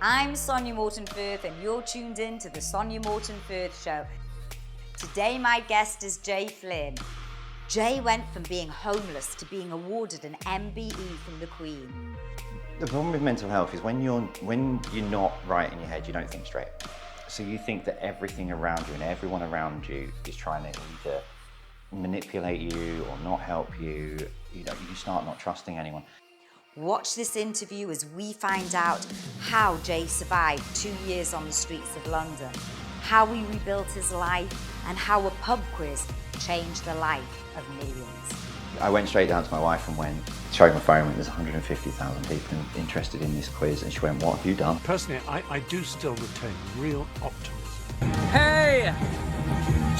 I'm Sonya Morton Firth and you're tuned in to the Sonya Morton Firth Show. Today my guest is Jay Flynn. Jay went from being homeless to being awarded an MBE from the Queen. The problem with mental health is when you're not right in your head, you don't think straight. So you think that everything around you and everyone around you is trying to either manipulate you or not help you. You start not trusting anyone. Watch this interview as we find out how Jay survived 2 years on the streets of London, how he rebuilt his life, and how a pub quiz changed the life of millions. I went straight down to my wife and showed my phone when there's 150,000 people interested in this quiz, and she went, "What have you done?" Personally, I do still retain real optimism. Hey,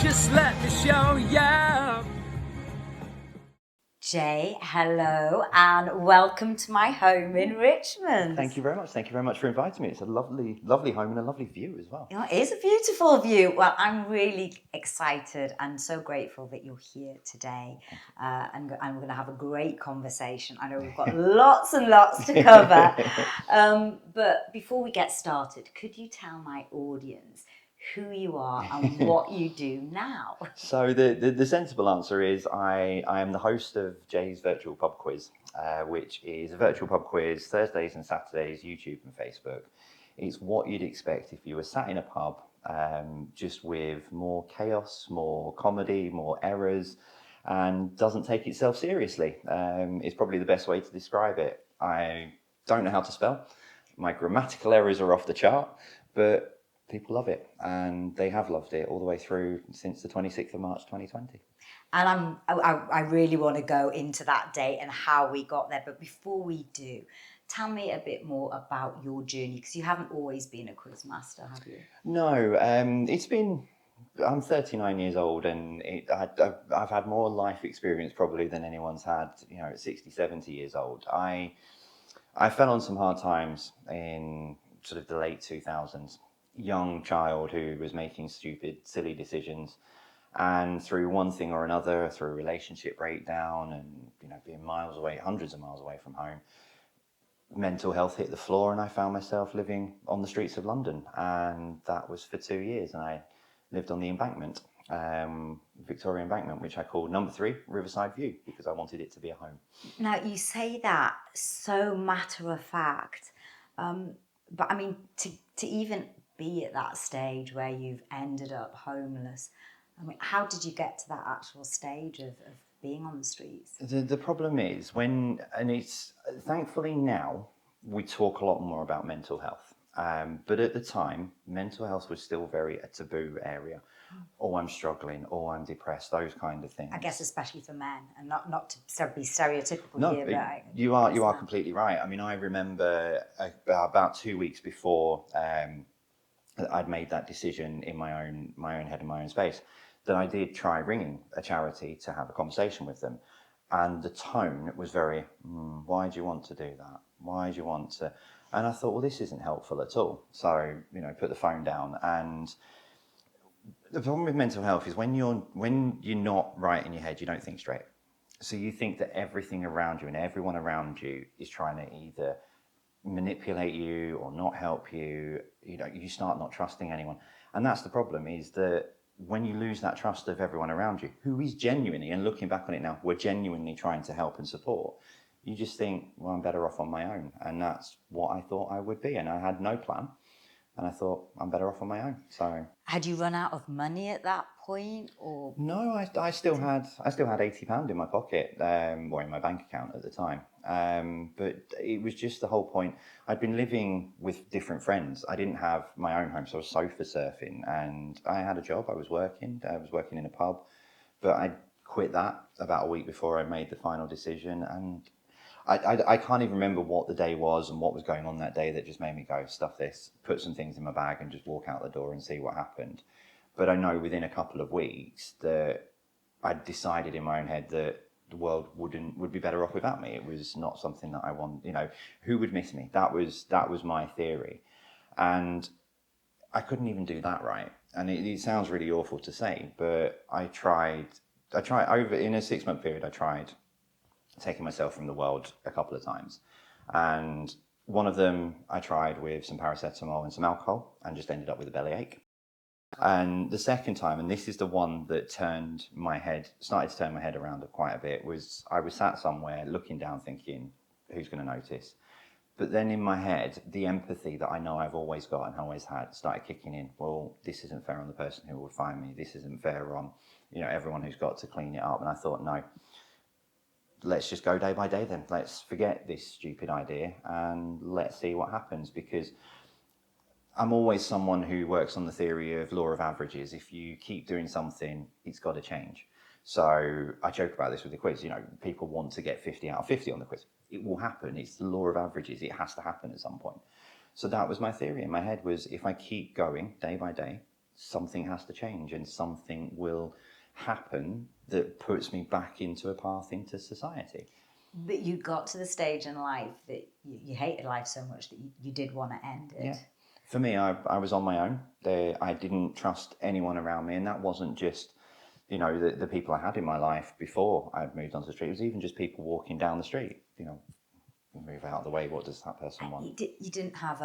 just let me show ya. Jay, hello and welcome to my home in Richmond. Thank you very much. Thank you very much for inviting me. It's a lovely, lovely home and a lovely view as well. You know, it is a beautiful view. Well, I'm really excited and so grateful that you're here today. And we're going to have a great conversation. I know we've got lots and lots to cover. But before we get started, could you tell my audience who you are and what you do now? So the sensible answer is I am the host of Jay's Virtual Pub Quiz, which is a virtual pub quiz Thursdays and Saturdays, YouTube and Facebook. It's what you'd expect if you were sat in a pub, just with more chaos, more comedy, more errors, and doesn't take itself seriously. It's probably the best way to describe it. I don't know how to spell. My grammatical errors are off the chart, but people love it, and they have loved it all the way through since the 26th of March 2020. And I really want to go into that date and how we got there. But before we do, tell me a bit more about your journey, because you haven't always been a quiz master, have you? No, I'm 39 years old, and I've had more life experience probably than anyone's had, at 60, 70 years old. I fell on some hard times in sort of the late 2000s. Young child who was making stupid, silly decisions, and through one thing or another, through a relationship breakdown and being miles away, hundreds of miles away from home, mental health hit the floor, and I found myself living on the streets of London, and that was for 2 years. And I lived on the embankment, Victoria Embankment, which I called number 3 Riverside View, because I wanted it to be a home. Now you say that so matter of fact, but I mean to even be at that stage where you've ended up homeless. I mean, how did you get to that actual stage of being on the streets? The problem is it's thankfully now we talk a lot more about mental health. But at the time, mental health was still very a taboo area. Oh, I'm struggling, or I'm depressed, those kind of things. I guess especially for men, and not to be stereotypical here. But you are completely right. I mean, I remember about 2 weeks before I'd made that decision in my own head and my own space, that I did try ringing a charity to have a conversation with them. And the tone was very, why do you want to do that? Why do you want to? And I thought, well, this isn't helpful at all. So, put the phone down. And the problem with mental health is when you're not right in your head, you don't think straight. So you think that everything around you and everyone around you is trying to either manipulate you or not help you. You start not trusting anyone. And that's the problem, is that when you lose that trust of everyone around you, who is genuinely, and looking back on it now, we're genuinely trying to help and support, you just think, well, I'm better off on my own. And that's what I thought I would be. And I had no plan. And I thought, I'm better off on my own. So, had you run out of money at that point, or? No, I still had £80 in my pocket, or in my bank account at the time. But it was just the whole point. I'd been living with different friends. I didn't have my own home, so I was sofa surfing, and I had a job. I was working in a pub, but I quit that about a week before I made the final decision. And I can't even remember what the day was and what was going on that day that just made me go, stuff this, put some things in my bag and just walk out the door and see what happened. But I know within a couple of weeks that I'd decided in my own head that the world would be better off without me. It was not something that I want, who would miss me? That was my theory. And I couldn't even do that right. And it sounds really awful to say, but I tried over in a 6-month period, I tried taking myself from the world a couple of times. And One of them I tried with some paracetamol and some alcohol and just ended up with a bellyache. And the second time, and this is the one that started to turn my head around quite a bit, was I was sat somewhere looking down thinking, who's going to notice? But then in my head, the empathy that I know I've always got and always had started kicking in. Well, this isn't fair on the person who would find me. This isn't fair on, everyone who's got to clean it up. And I thought, no, let's just go day by day then. Let's forget this stupid idea and let's see what happens, because I'm always someone who works on the theory of law of averages. If you keep doing something, it's got to change. So I joke about this with the quiz. People want to get 50 out of 50 on the quiz. It will happen. It's the law of averages. It has to happen at some point. So that was my theory in my head, was if I keep going day by day, something has to change and something will happen that puts me back into a path into society. But you got to the stage in life that you hated life so much that you did want to end it. Yeah. For me, I was on my own. I didn't trust anyone around me, and that wasn't just, the people I had in my life before I'd moved onto the street. It was even just people walking down the street. Move out of the way. What does that person want? You didn't have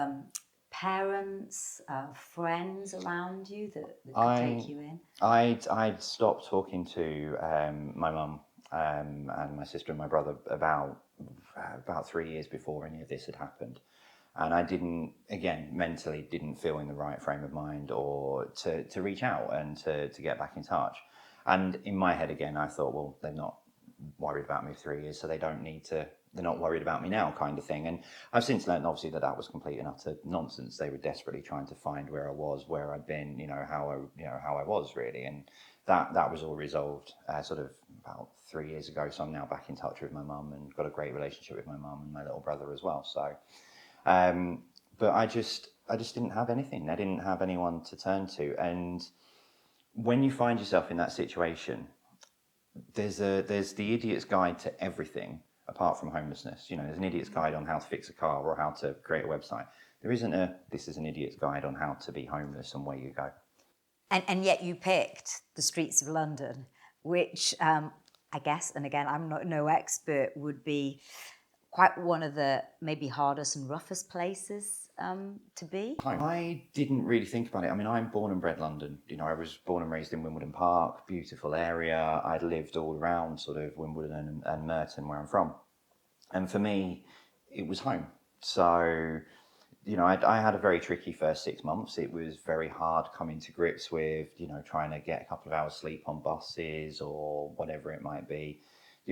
parents, friends around you that could take you in? I'd stopped talking to my mum and my sister and my brother about 3 years before any of this had happened. And I mentally didn't feel in the right frame of mind or to reach out and to get back in touch. And in my head again, I thought, well, they're not worried about me for 3 years, so they're not worried about me now, kind of thing. And I've since learned, obviously, that was complete and utter nonsense. They were desperately trying to find where I was, where I'd been, how I was really. And that was all resolved sort of about 3 years ago. So I'm now back in touch with my mum and got a great relationship with my mum and my little brother as well. So, but I just didn't have anything. I didn't have anyone to turn to. And when you find yourself in that situation, there's the idiot's guide to everything apart from homelessness. There's an idiot's guide on how to fix a car or how to create a website. There isn't this is an idiot's guide on how to be homeless and where you go. And yet you picked the streets of London, which I guess, and again, I'm no expert, would be quite one of the maybe hardest and roughest places to be. I didn't really think about it. I mean, I'm born and bred London. I was born and raised in Wimbledon Park, beautiful area. I'd lived all around sort of Wimbledon and Merton, where I'm from. And for me, it was home. So, I had a very tricky first 6 months. It was very hard coming to grips with, trying to get a couple of hours sleep on buses or whatever it might be.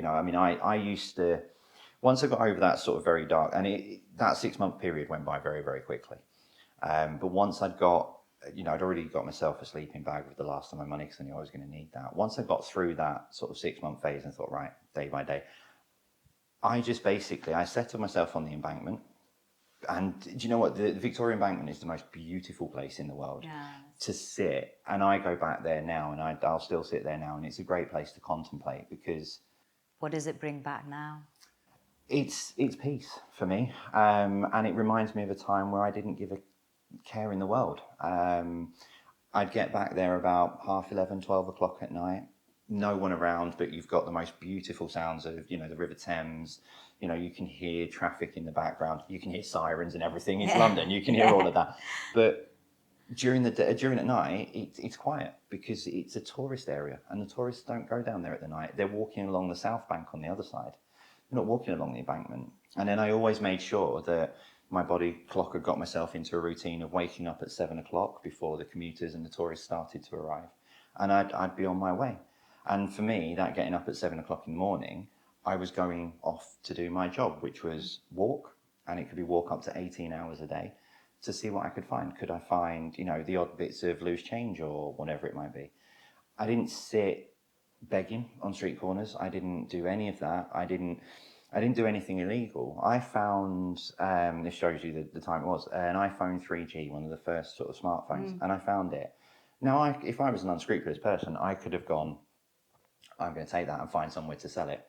I used to, once I got over that sort of very dark, and that 6 month period went by very, very quickly. But once I'd got, I'd already got myself a sleeping bag with the last of my money because I knew I was going to need that. Once I got through that sort of 6 month phase and thought, right, day by day, I settled myself on the embankment. And do you know what? The Victoria Embankment is the most beautiful place in the world to sit. And I go back there now and I'll still sit there now. And it's a great place to contemplate because... What does it bring back now? It's peace for me. And it reminds me of a time where I didn't give a care in the world. I'd get back there about 11:30, 12 o'clock at night. No one around, but you've got the most beautiful sounds of, the River Thames. You can hear traffic in the background. You can hear sirens and everything. It's London. You can hear all of that. But during the night, it's quiet because it's a tourist area, and the tourists don't go down there at the night. They're walking along the South Bank on the other side. They're not walking along the embankment. And then I always made sure that my body clock had got myself into a routine of waking up at 7 o'clock before the commuters and the tourists started to arrive, and I'd be on my way. And for me, that getting up at 7 o'clock in the morning, I was going off to do my job, which was walk, and it could be walk up to 18 hours a day to see what I could find. Could I find, the odd bits of loose change or whatever it might be? I didn't sit begging on street corners. I didn't do any of that. I didn't do anything illegal. I found, this shows you the time it was, an iPhone 3G, one of the first sort of smartphones, and I found it. Now, if I was an unscrupulous person, I could have gone, I'm going to take that and find somewhere to sell it.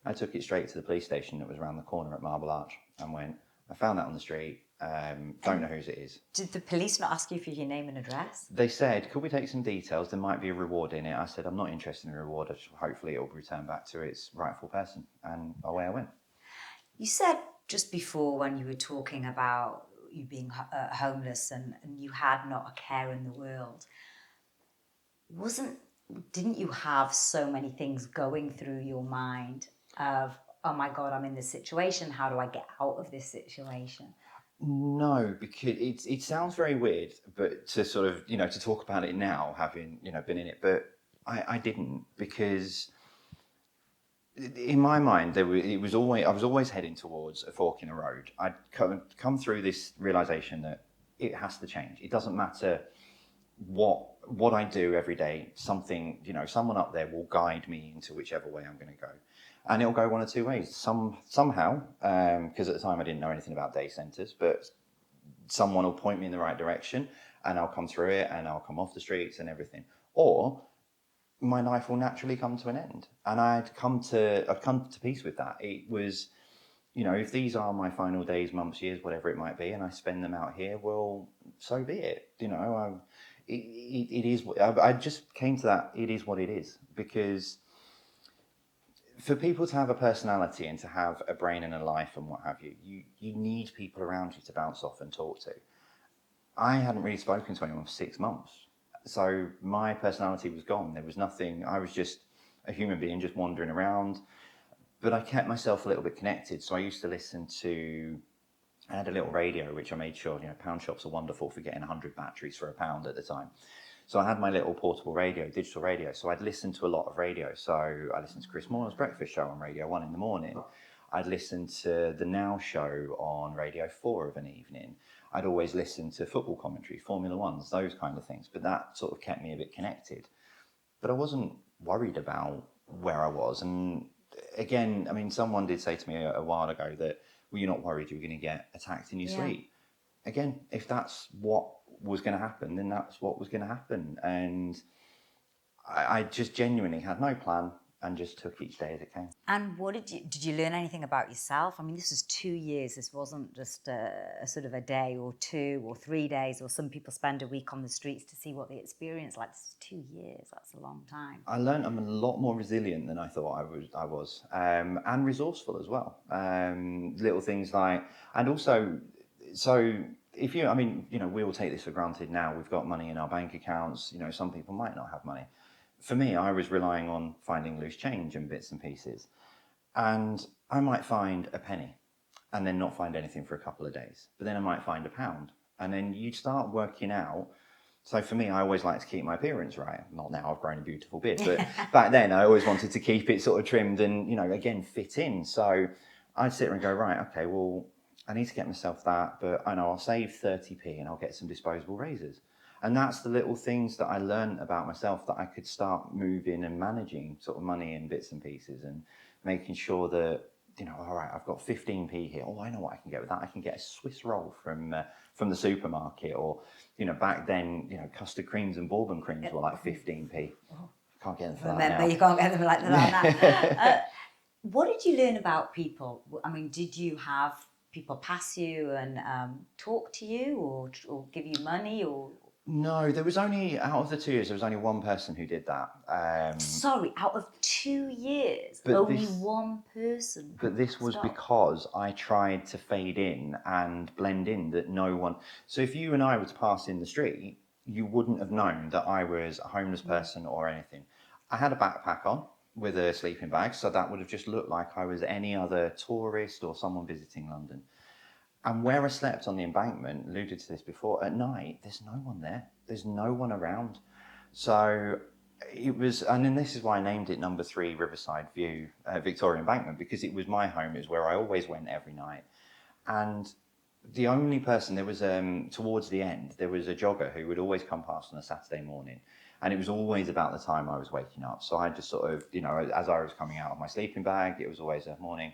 I took it straight to the police station that was around the corner at Marble Arch and went, I found that on the street, don't know whose it is. Did the police not ask you for your name and address? They said, could we take some details? There might be a reward in it. I said, I'm not interested in a reward. Hopefully it will return back to its rightful person. And away I went. You said just before, when you were talking about you being homeless and you had not a care in the world, didn't you have so many things going through your mind of, oh my God, I'm in this situation, how do I get out of this situation? No, because it sounds very weird, but to sort of, to talk about it now, having, been in it, but I didn't, because in my mind, I was always heading towards a fork in a road. I'd come through this realization that it has to change. It doesn't matter what I do every day. Something, someone up there will guide me into whichever way I'm going to go, and it'll go one of two ways. Somehow, because at the time I didn't know anything about day centres, but someone will point me in the right direction, and I'll come through it, and I'll come off the streets and everything, or my life will naturally come to an end. And I'd come to peace with that. It was, if these are my final days, months, years, whatever it might be, and I spend them out here, well, so be it. It is. I just came to that. It is what it is, because for people to have a personality and to have a brain and a life and what have you, you need people around you to bounce off and talk to. I hadn't really spoken to anyone for 6 months. So my personality was gone. There was nothing. I was just a human being just wandering around. But I kept myself a little bit connected. So I used to listen to, I had a little radio, which I made sure, pound shops are wonderful for getting 100 batteries for £1 at the time. So I had my little portable radio, digital radio. So I'd listen to a lot of radio. So I listened to Chris Moore's breakfast show on Radio 1 in the morning. I'd listen to the Now show on Radio 4 of an evening. I'd always listen to football commentary, Formula Ones, those kind of things. But that sort of kept me a bit connected. But I wasn't worried about where I was. And again, I mean, someone did say to me a while ago that, well, you're not worried you were going to get attacked in your sleep. Again, if that's what was going to happen, then that's what was going to happen. And I just genuinely had no plan and just took each day as it came. And what did you learn anything about yourself? I mean, this was 2 years. This wasn't just a sort of a day or 2 or 3 days, or some people spend a week on the streets to see what they experience. Like, this is 2 years. That's a long time. I learned I'm a lot more resilient than I thought I was, and resourceful as well. Little things like, and also, so if you, I mean, we all take this for granted now. We've got money in our bank accounts. Some people might not have money. For me, I was relying on finding loose change and bits and pieces. And I might find a penny and then not find anything for a couple of days. But then I might find £1. And then you start working out. So for me, I always like to keep my appearance right. Not now, I've grown a beautiful beard. But back then, I always wanted to keep it sort of trimmed and, again, fit in. So I'd sit there and go, right, okay, well, I need to get myself that. But I know I'll save 30p and I'll get some disposable razors. And that's the little things that I learned about myself, that I could start moving and managing sort of money in bits and pieces, and making sure that, all right, I've got 15p here. Oh, I know what I can get with that. I can get a Swiss roll from the supermarket, or, back then, custard creams and bourbon creams were like 15p. Can't get them for that now. Remember, you can't get them like that now. What did you learn about people? I mean, did you have people pass you and talk to you, or give you money, or? No, there was only, out of the 2 years, there was only one person who did that. Sorry, out of 2 years, only one person. But this was because I tried to fade in and blend in, that no one... So if you and I were to pass in the street, you wouldn't have known that I was a homeless person or anything. I had a backpack on with a sleeping bag, so that would have just looked like I was any other tourist or someone visiting London. And where I slept on the embankment, alluded to this before, at night, there's no one there. There's no one around. So it was, and then this is why I named it Number 3 Riverside View, Victoria Embankment, because it was my home. It was where I always went every night. And the only person, there was, towards the end, there was a jogger who would always come past on a Saturday morning. And it was always about the time I was waking up. So I just sort of, as I was coming out of my sleeping bag, it was always a morning.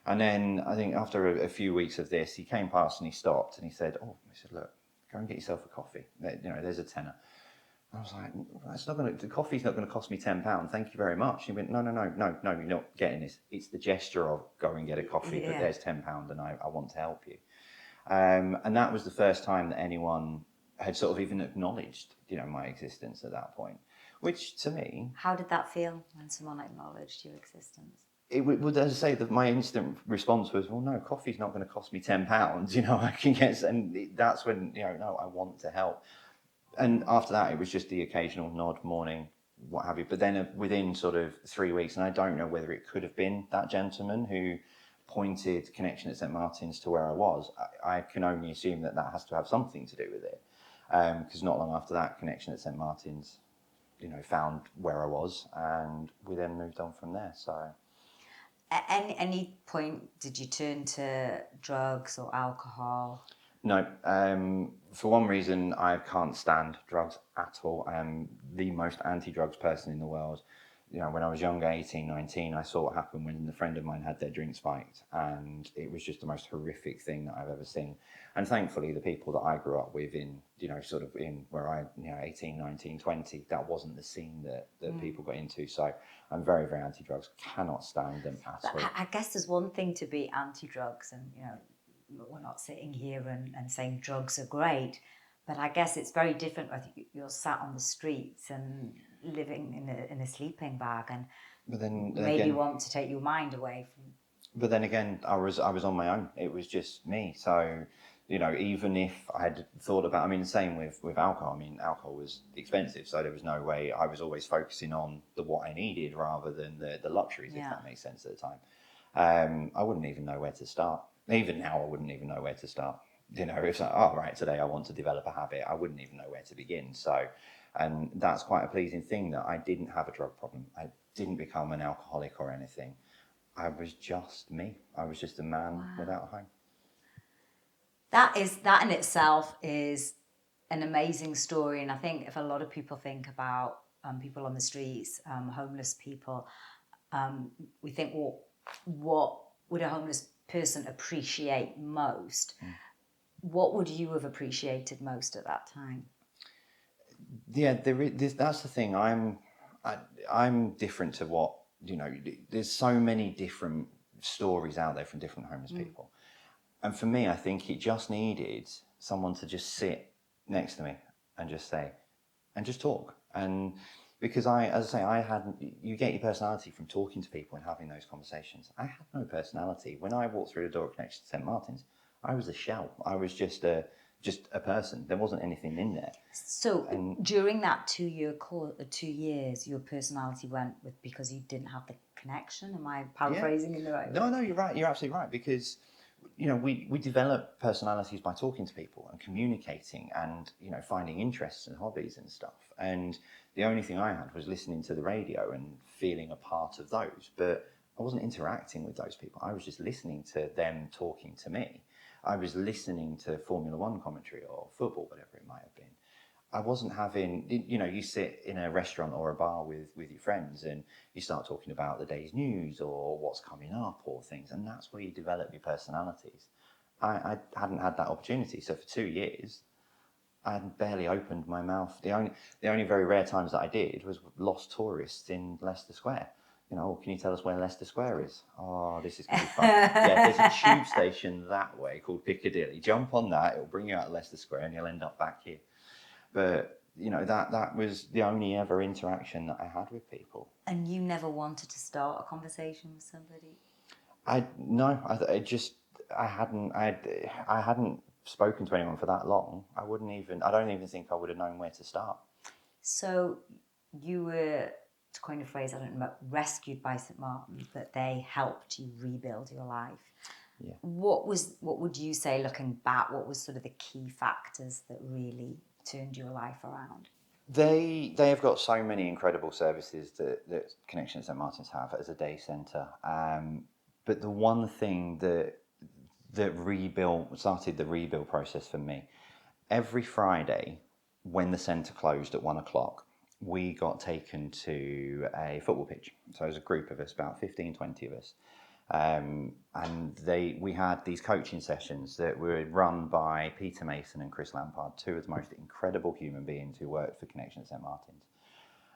And then I think after a few weeks of this, he came past and he stopped and he said, look, go and get yourself a coffee. There's a tenner. I was like, the coffee's not going to cost me £10. Thank you very much. He went, no, you're not getting this. It's the gesture of go and get a coffee, but there's £10 and I want to help you. And that was the first time that anyone had sort of even acknowledged, my existence at that point, which to me... How did that feel when someone acknowledged your existence? would, as I say, that my instant response was, well, no, coffee's not going to cost me £10. I can get, and that's when, no, I want to help. And after that, it was just the occasional nod, morning, what have you. But then within sort of 3 weeks, and I don't know whether it could have been that gentleman who pointed Connection at St Martin's to where I was. I can only assume that has to have something to do with it. Because not long after that, Connection at St Martin's, found where I was, and we then moved on from there. So, At any point, did you turn to drugs or alcohol? No, for one reason, I can't stand drugs at all. I am the most anti-drugs person in the world. When I was younger, 18, 19, I saw what happened when a friend of mine had their drink spiked, and it was just the most horrific thing that I've ever seen. And thankfully, the people that I grew up with in, sort of in where I, 18, 19, 20, that wasn't the scene that people got into. So I'm very, very anti-drugs, cannot stand them at all. I guess there's one thing to be anti-drugs, and, we're not sitting here and saying drugs are great, but I guess it's very different whether you're sat on the streets and living in a sleeping bag and maybe again, want to take your mind away from. But then again, I was on my own. It was just me. So, even if I had thought about, the same with alcohol. Alcohol was expensive, so there was no way. I was always focusing on what I needed rather than the luxuries, if that makes sense at the time. I wouldn't even know where to start. Even now, I wouldn't even know where to start. If right, today I want to develop a habit, I wouldn't even know where to begin. So, and that's quite a pleasing thing that I didn't have a drug problem. I didn't become an alcoholic or anything. I was just me. I was just a man without a home. That in itself is an amazing story, and I think if a lot of people think about people on the streets, homeless people, we think, well, what would a homeless person appreciate most? What would you have appreciated most at that time? Yeah, that's the thing. I'm different to what, there's so many different stories out there from different homeless people. And for me, I think it just needed someone to just sit next to me and just say, and just talk. And because you get your personality from talking to people and having those conversations. I had no personality. When I walked through the door of Connection to St Martin's, I was a shell. I was just a person. There wasn't anything in there. So during that 2 years, your personality went with because you didn't have the connection. Am I paraphrasing in the right way? No, you're right. You're absolutely right. Because we develop personalities by talking to people and communicating and finding interests and hobbies and stuff. And the only thing I had was listening to the radio and feeling a part of those. But I wasn't interacting with those people. I was just listening to them talking to me. I was listening to Formula One commentary or football, whatever it might have been. I wasn't having, you sit in a restaurant or a bar with your friends and you start talking about the day's news or what's coming up or things, and that's where you develop your personalities. I hadn't had that opportunity, so for 2 years, I had barely opened my mouth. The only very rare times that I did was lost tourists in Leicester Square. Can you tell us where Leicester Square is? Oh, this is going to be fun. Yeah, there's a tube station that way called Piccadilly. Jump on that, it'll bring you out of Leicester Square and you'll end up back here. But, that was the only ever interaction that I had with people. And you never wanted to start a conversation with somebody? I hadn't spoken to anyone for that long. I don't even think I would have known where to start. So you were, to coin a phrase, I don't know, rescued by St Martin's, but they helped you rebuild your life. Yeah. What would you say, looking back, what was sort of the key factors that really turned your life around? They have got so many incredible services that Connection at St Martin's have as a day centre. But the one thing that started the rebuild process for me, every Friday when the centre closed at 1:00, we got taken to a football pitch. So it was a group of us, about 15, 20 of us. And we had these coaching sessions that were run by Peter Mason and Chris Lampard, two of the most incredible human beings who worked for Connection at St Martin's.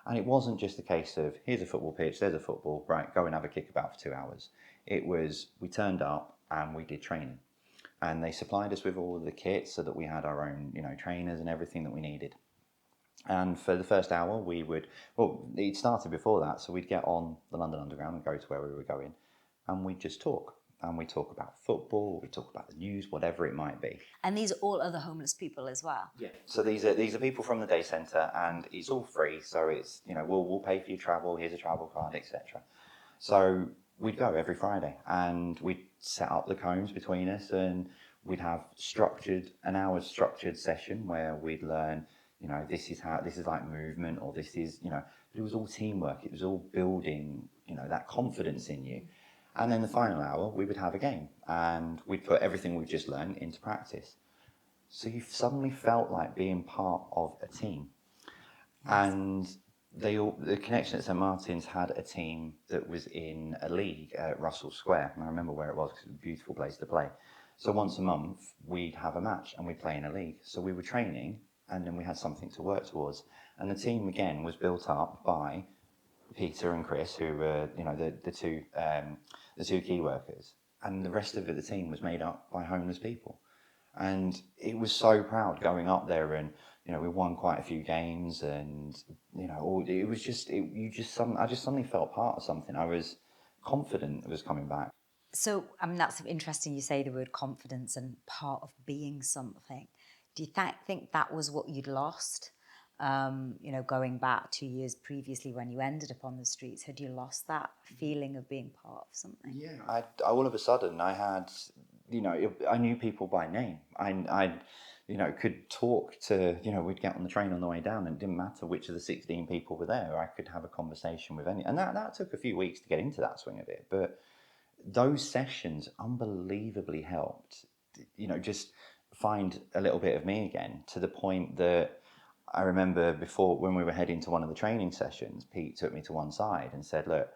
And it wasn't just a case of, here's a football pitch, there's a football, right, go and have a kickabout for 2 hours. It was, we turned up and we did training. And they supplied us with all of the kits so that we had our own, trainers and everything that we needed. And for the first hour, it started before that, so we'd get on the London Underground and go to where we were going. and we'd just talk. And we talk about football, we talk about the news, whatever it might be. And these are all other homeless people as well. Yeah. So these are people from the day centre, and it's all free. So it's, you know, we'll pay for your travel. Here's a travel card, etc. So we'd go every Friday, and we'd set up the cones between us, and we'd have an hour's structured session where we'd learn, you know, this is like movement, or this is, you know, but it was all teamwork. It was all building, you know, that confidence in you. And then the final hour, we would have a game, and we'd put everything we've just learned into practice. So you suddenly felt like being part of a team. Yes. And the connection at St Martin's had a team that was in a league at Russell Square. And I remember where it was because it was a beautiful place to play. So once a month, we'd have a match and we'd play in a league. So we were training, and then we had something to work towards. And the team, again, was built up by Peter and Chris, who were, you know, the two key workers, and the rest of the team was made up by homeless people. And it was so proud going up there, and, you know, we won quite a few games, and, you know, it was just, I just suddenly felt part of something. I was confident it was coming back. So, I mean, that's interesting you say the word confidence and part of being something. Do you think that was what you'd lost? You know, going back 2 years previously when you ended up on the streets, had you lost that feeling of being part of something? Yeah, I all of a sudden I had, you know, I knew people by name. I you know, could talk to, you know, we'd get on the train on the way down, and it didn't matter which of the 16 people were there. I could have a conversation with any, and that took a few weeks to get into that swing of it. But those sessions unbelievably helped, you know, just find a little bit of me again, to the point that I remember before, when we were heading to one of the training sessions, Pete took me to one side and said, look,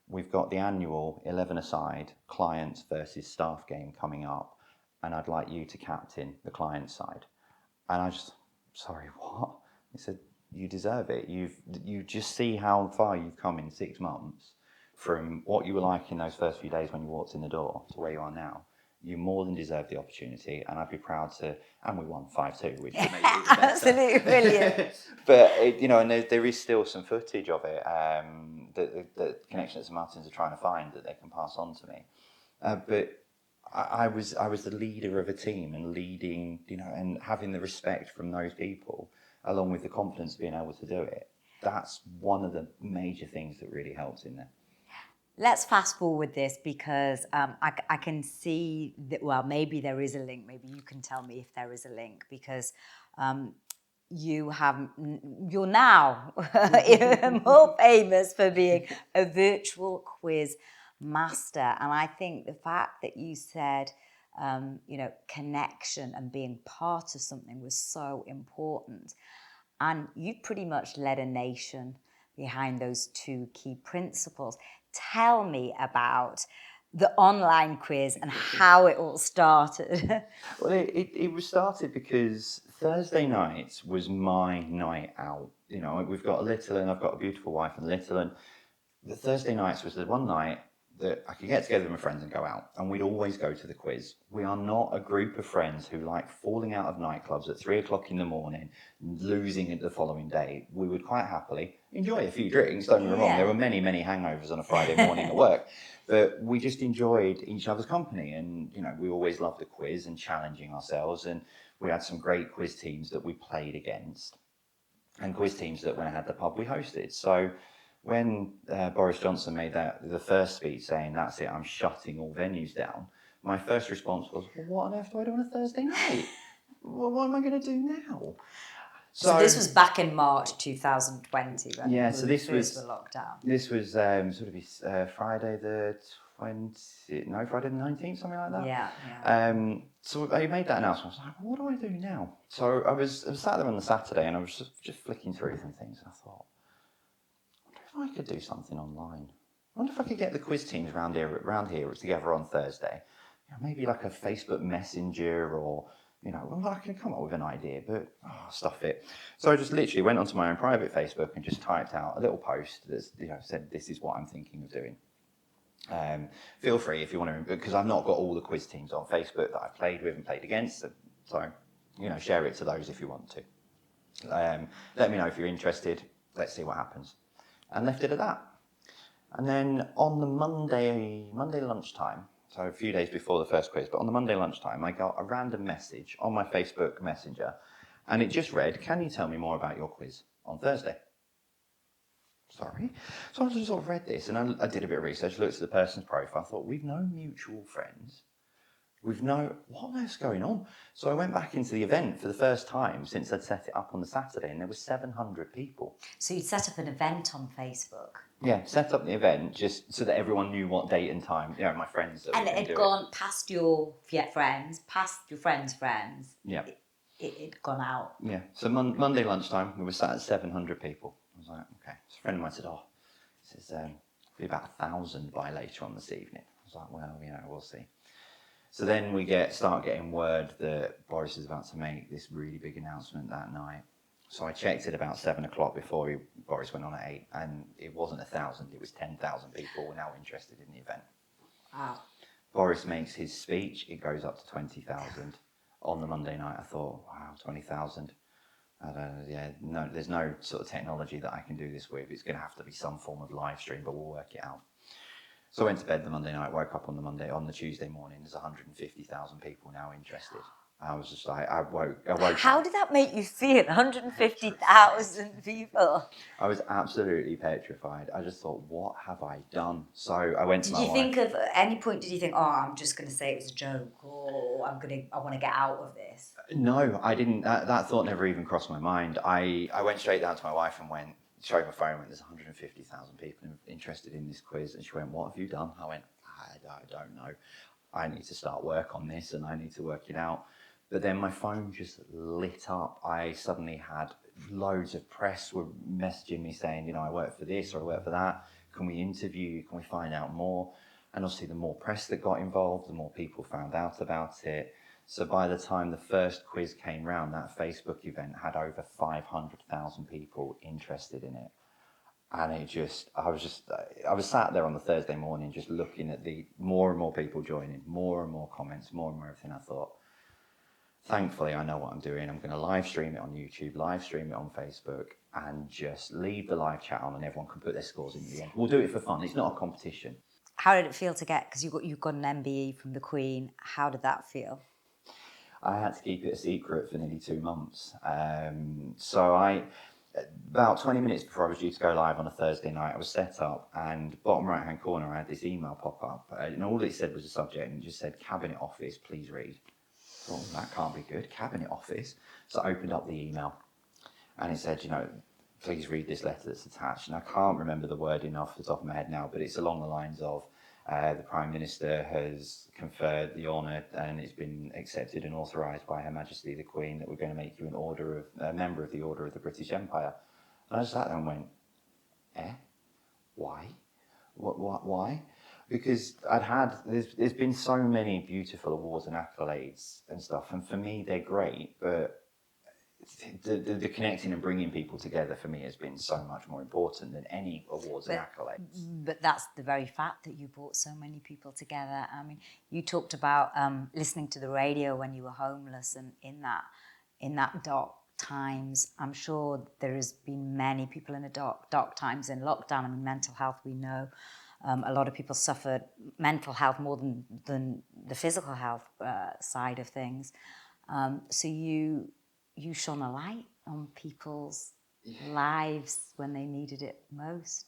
we've got the annual 11-a-side clients versus staff game coming up, and I'd like you to captain the client side. And I just, sorry, what? He said, you deserve it. You just see how far you've come in 6 months from what you were like in those first few days when you walked in the door to where you are now. You more than deserve the opportunity, and I'd be proud to. And we won 5-2, which made it even better. Absolutely brilliant. But you know, and there is still some footage of it that the connection that St Martin's are trying to find that they can pass on to me. But I was the leader of a team, and leading, you know, and having the respect from those people, along with the confidence of being able to do it. That's one of the major things that really helps in there. Let's fast forward this, because I can see that, well, maybe there is a link. Maybe you can tell me if there is a link, because you're now more famous for being a virtual quiz master. And I think the fact that you said, you know, connection and being part of something was so important. And you pretty much led a nation behind those 2 key principles. Tell me about the online quiz and how it all started. Well, it was started because Thursday nights was my night out. You know, we've got a little, and I've got a beautiful wife and little, and the Thursday nights was the one night that I could get together with my friends and go out, and we'd always go to the quiz. We are not a group of friends who like falling out of nightclubs at 3 o'clock in the morning, losing it the following day. We would quite happily enjoy a few drinks, don't get me wrong. There were many, many hangovers on a Friday morning at work, but we just enjoyed each other's company, and, you know, we always loved the quiz and challenging ourselves, and we had some great quiz teams that we played against, and quiz teams that when I had the pub we hosted. So when Boris Johnson made the first speech saying, that's it, I'm shutting all venues down, my first response was, well, what on earth do I do on a Thursday night? What am I going to do now? So this was back in March 2020 when this was the lockdown. This was Friday the 19th, something like that. Yeah. So I made that announcement. I was like, what do I do now? So I was sat there on the Saturday, and I was just flicking through some things. I thought, I could do something online. I wonder if I could get the quiz teams around here together on Thursday. You know, maybe like a Facebook Messenger, or, you know, well, I can come up with an idea, but stuff it. So I just literally went onto my own private Facebook and just typed out a little post that, you know, said, this is what I'm thinking of doing. Feel free if you want to, because I've not got all the quiz teams on Facebook that I've played with and played against. So, you know, share it to those if you want to. Let me know if you're interested. Let's see what happens. And left it at that. And then on the Monday lunchtime, so a few days before the first quiz, but on the Monday lunchtime, I got a random message on my Facebook Messenger, and it just read, "Can you tell me more about your quiz on Thursday?" Sorry. So I just sort of read this, and I did a bit of research, looked at the person's profile, thought, we've no mutual friends. We've no, what on earth's going on? So I went back into the event for the first time since I'd set it up on the Saturday, and there were 700 people. So you'd set up an event on Facebook. Yeah, set up the event just so that everyone knew what date and time, my friends that And were it going to had do gone past your friends, past your friends' friends. Yeah. It gone out. Yeah, so Monday lunchtime, we were sat at 700 people. I was like, okay. So a friend of mine said, this is be about 1,000 by later on this evening. I was like, well, we'll see. So then we start getting word that Boris is about to make this really big announcement that night. So I checked at about 7 o'clock before Boris went on at 8, and it wasn't 1,000, it was 10,000 people were now interested in the event. Wow. Boris makes his speech, it goes up to 20,000. On the Monday night, I thought, wow, 20,000. No, there's no sort of technology that I can do this with. It's going to have to be some form of live stream, but we'll work it out. So I went to bed the Monday night, woke up on the Tuesday morning, there's 150,000 people now interested. I was just like, I woke How did that make you feel? 150,000 people. I was absolutely petrified. I just thought, what have I done? So I went to my wife. Did you think at any point, I'm just going to say it was a joke, or I want to get out of this? No, I didn't. That thought never even crossed my mind. I went straight down to my wife and showed my phone, went, there's 150,000 people interested in this quiz. And she went, what have you done? I went, I don't know. I need to start work on this and I need to work it out. But then my phone just lit up. I suddenly had loads of press were messaging me saying, I work for this or I work for that. Can we interview you? Can we find out more? And obviously the more press that got involved, the more people found out about it. So by the time the first quiz came round, that Facebook event had over 500,000 people interested in it. And I was sat there on the Thursday morning just looking at the more and more people joining, more and more comments, more and more everything. I thought, thankfully, I know what I'm doing. I'm going to live stream it on YouTube, live stream it on Facebook, and just leave the live chat on and everyone can put their scores in at the end. We'll do it for fun. It's not a competition. How did it feel to get, because you got an MBE from the Queen, how did that feel? I had to keep it a secret for nearly 2 months. About 20 minutes before I was due to go live on a Thursday night, I was set up, and bottom right-hand corner, I had this email pop up. And all it said was a subject, and it just said, Cabinet Office, please read. I thought, that can't be good, Cabinet Office. So I opened up the email, and it said, please read this letter that's attached. And I can't remember the wording off the top of my head now, but it's along the lines of, the Prime Minister has conferred the honour and it's been accepted and authorised by Her Majesty the Queen that we're going to make you a member of the Order of the British Empire. And I just sat there and went, why? Why? Because there's been so many beautiful awards and accolades and stuff, and for me they're great, but the connecting and bringing people together for me has been so much more important than any awards and accolades. But that's the very fact that you brought so many people together. I mean, you talked about listening to the radio when you were homeless, and in that dark times, I'm sure there has been many people in the dark times in lockdown. I mean, mental health, we know. A lot of people suffered mental health more than the physical health side of things. So you shone a light on people's lives when they needed it most.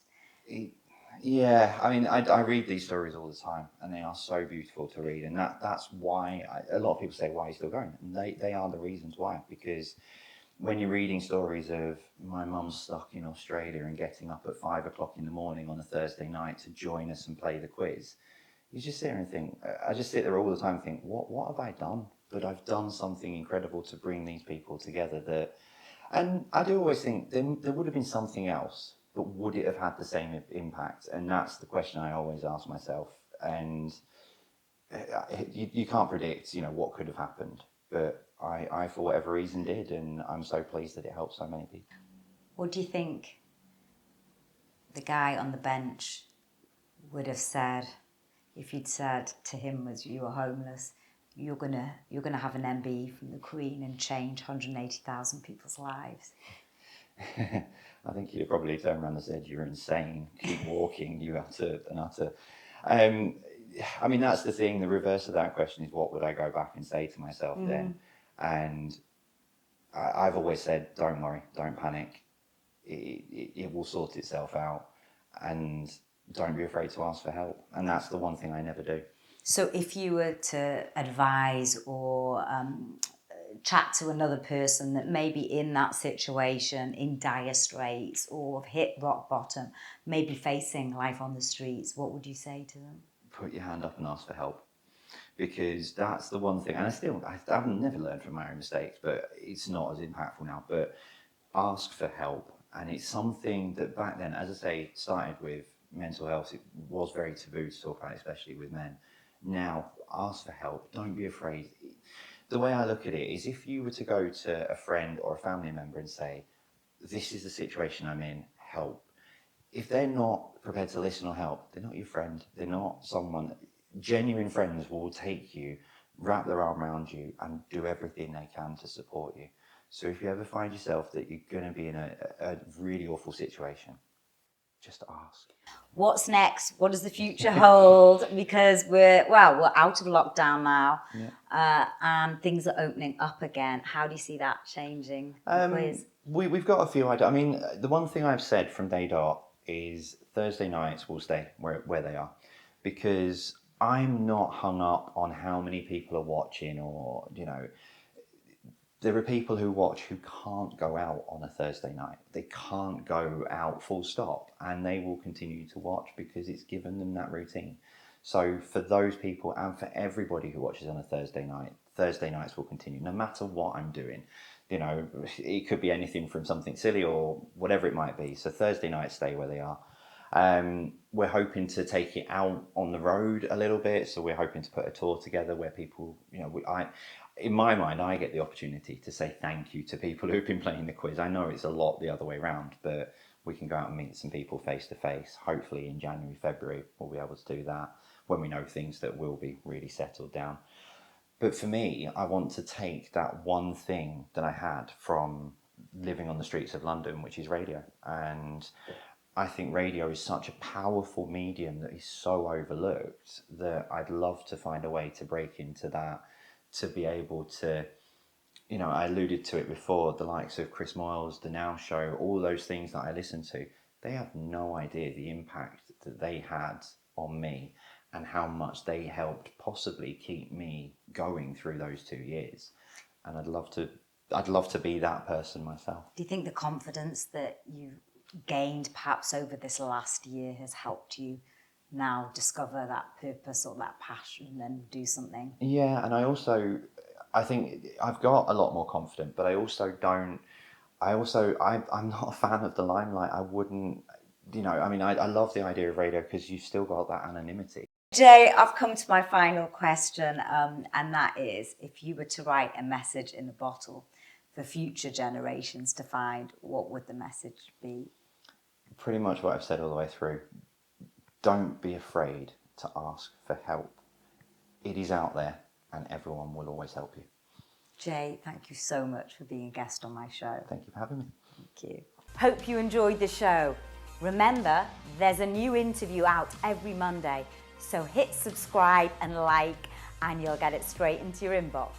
Yeah, I mean, I read these stories all the time, and they are so beautiful to read, and that's why a lot of people say, why are you still going? And they are the reasons why, because when you're reading stories of my mum stuck in Australia and getting up at 5 o'clock in the morning on a Thursday night to join us and play the quiz, you just sit there and think, I just sit there all the time and think, what have I done? But I've done something incredible to bring these people together and I do always think there would have been something else, but would it have had the same impact? And that's the question I always ask myself. And you can't predict, what could have happened, but I for whatever reason did, and I'm so pleased that it helped so many people. What do you think the guy on the bench would have said if you'd said to him as you were homeless, you're gonna have an MBE from the Queen and change 180,000 people's lives? I think he'd have probably turned around and said, "You're insane. Keep walking. You utter and utter." Um, I mean, that's the thing. The reverse of that question is, what would I go back and say to myself then? And I've always said, don't worry, don't panic. It will sort itself out, and don't be afraid to ask for help. And that's the one thing I never do. So if you were to advise or chat to another person that may be in that situation, in dire straits, or have hit rock bottom, maybe facing life on the streets, what would you say to them? Put your hand up and ask for help, because that's the one thing. And I've never learned from my own mistakes, but it's not as impactful now. But ask for help. And it's something that back then, as I say, started with mental health. It was very taboo to talk about, especially with men. Now, ask for help. Don't be afraid. The way I look at it is, if you were to go to a friend or a family member and say, this is the situation I'm in, help. If they're not prepared to listen or help, they're not your friend. They're not someone. Genuine friends will take you, wrap their arm around you, and do everything they can to support you. So if you ever find yourself that you're going to be in a really awful situation, just ask. What's next? What does the future hold? Because we're out of lockdown now, and things are opening up again. How do you see that changing? We've got a few ideas. I mean, the one thing I've said from day dot is Thursday nights will stay where they are, because I'm not hung up on how many people are watching, or, you know, there are people who watch who can't go out on a Thursday night. They can't go out full stop, and they will continue to watch because it's given them that routine. So for those people, and for everybody who watches on a Thursday night, Thursday nights will continue no matter what I'm doing. You know, it could be anything from something silly or whatever it might be. So Thursday nights stay where they are. We're hoping to take it out on the road a little bit. So we're hoping to put a tour together where people, you know, in my mind, I get the opportunity to say thank you to people who've been playing the quiz. I know it's a lot the other way around, but we can go out and meet some people face to face. Hopefully in January, February, we'll be able to do that when we know things that will be really settled down. But for me, I want to take that one thing that I had from living on the streets of London, which is radio. And I think radio is such a powerful medium that is so overlooked, that I'd love to find a way to break into that, to be able to, you know, I alluded to it before, the likes of Chris Moyles, The Now Show, all those things that I listen to, they have no idea the impact that they had on me and how much they helped possibly keep me going through those 2 years. And I'd love to be that person myself. Do you think the confidence that you gained perhaps over this last year has helped you now discover that purpose or that passion and do something? Yeah, and I think I've got a lot more confident, but I'm not a fan of the limelight. I wouldn't, you know, I mean, I love the idea of radio because you've still got that anonymity. Jay, I've come to my final question, and that is, if you were to write a message in a bottle for future generations to find, what would the message be? Pretty much what I've said all the way through. Don't be afraid to ask for help. It is out there, and everyone will always help you. Jay, thank you so much for being a guest on my show. Thank you for having me. Thank you. Hope you enjoyed the show. Remember, there's a new interview out every Monday, so hit subscribe and like, and you'll get it straight into your inbox.